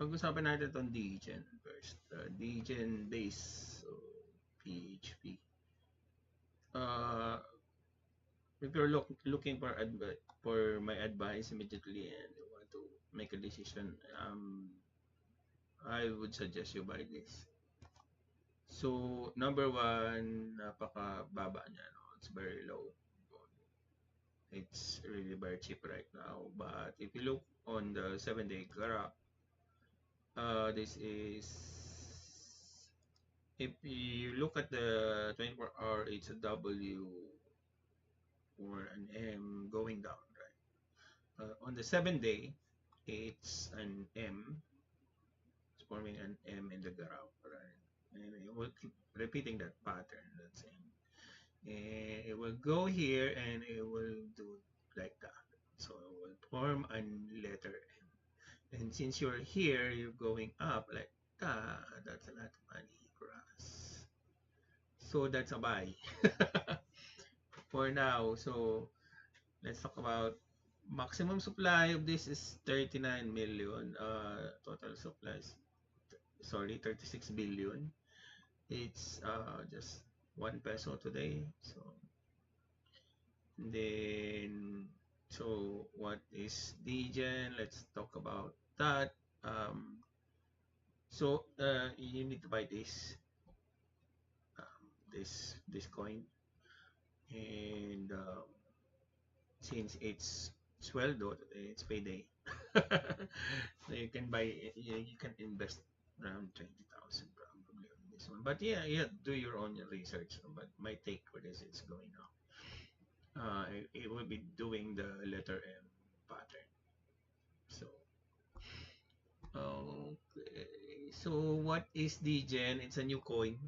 pag-usapan natin itong Degen first. Degen base, so PHP. Uh, if you're looking for my advice immediately and you want to make a decision, I would suggest you buy this. So, number one, napaka-baba niya. No? It's very low. It's really very cheap right now. But if you look on the 7-day graph, this is, if you look at the 24-hour, it's a W or an M going down, right? On the 7-day, it's an M. It's forming an M in the graph, right? And it will keep repeating that pattern, let's say. And it will go here and it will do like that. So it will form a letter M. And since you're here, you're going up like that. That's a lot of money for us. So that's a buy for now. So let's talk about maximum supply of this is 39 million. Total supplies, sorry, 36 billion. It's just 1 peso today. So then, so what is Degen? Let's talk about that. Um, you need to buy this coin, and since it's sweldo today, it's payday. So you can buy, you can invest around 20,000 probably on this one. But yeah, do your own research. But my take for this, it's going up. It will be doing the letter M pattern. So okay. So what is Degen? It's a new coin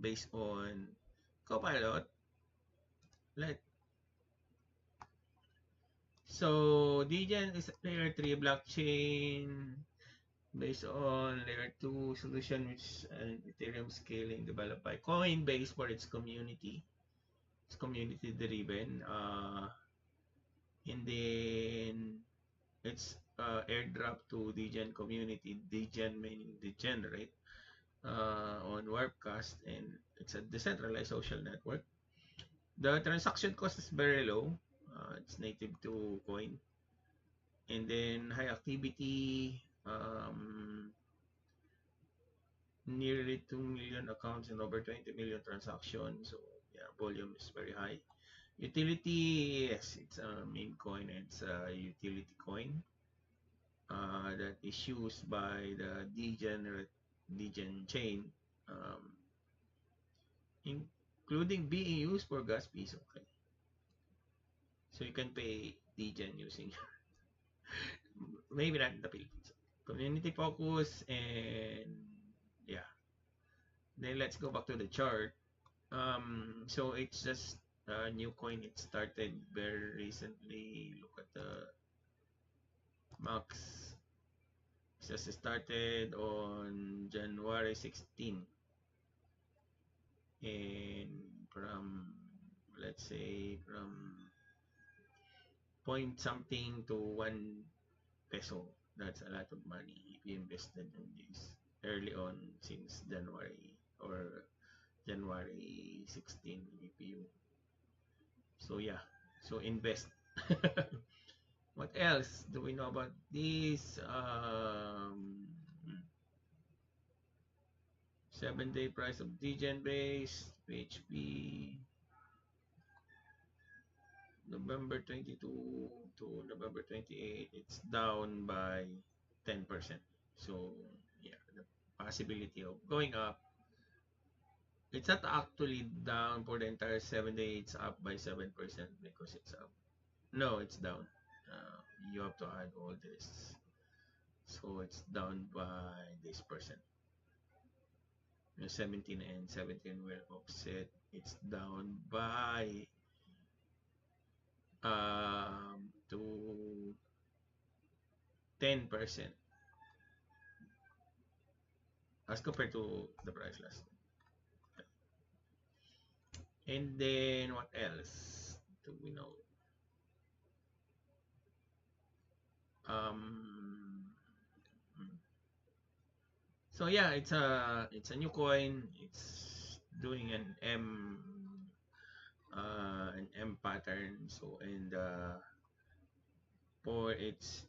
based on Copilot. Let So Degen is a layer 3 blockchain based on layer 2 solution, which is an Ethereum scaling developed by Coinbase for its community. It's community driven. And then it's airdrop to Degen community. Degen meaning degenerate on Warpcast, and it's a decentralized social network. The transaction cost is very low. It's native to coin. And then high activity, nearly 2 million accounts and over 20 million transactions. So yeah, volume is very high. Utility, yes, it's a meme coin. It's a utility coin that is used by the Degen chain, um, including being used for gas fees. Okay, so you can pay Degen using maybe not in the Philippines. Community focus, and yeah. Then let's go back to the chart. So it's just a new coin. It started very recently. Look at the max. It just started on January 16. And from, let's say, from point something to 1 peso. That's a lot of money if you invested in this early on since January or January 16 if you. So yeah, so invest. What else do we know about this? 7-day price of Degen base, PHP, November 22 to November 28, it's down by 10%. So yeah, the possibility of going up. It's not actually down for the entire 7 day. It's up by 7% because it's up. No, it's down. You have to add all this. So it's down by this percent. 17 and 17 will offset. It's down by to 10% as compared to the price last. And then what else do we know? Um, So yeah, it's a new coin. It's doing an M pattern. So and for its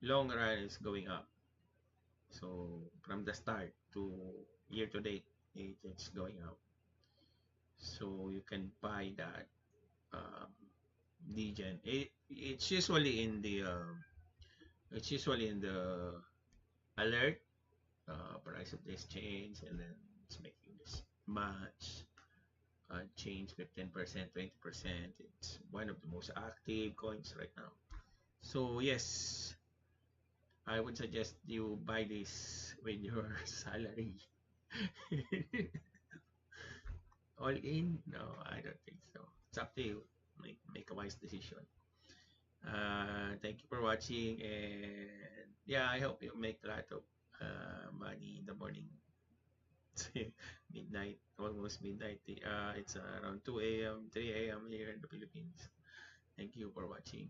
long run is going up. So from the start to year to date, it's going up. So you can buy that um, degen. It's usually in the alert price of the exchange, and then it's making this match change 15%, 20%. It's one of the most active coins right now. So yes, I would suggest you buy this with your salary. All in? No, I don't think so. It's up to you. Make a wise decision. Thank you for watching, and yeah, I hope you make a lot of money in the morning. Midnight, almost midnight. It's around 2 a.m., 3 a.m. here in the Philippines. Thank you for watching.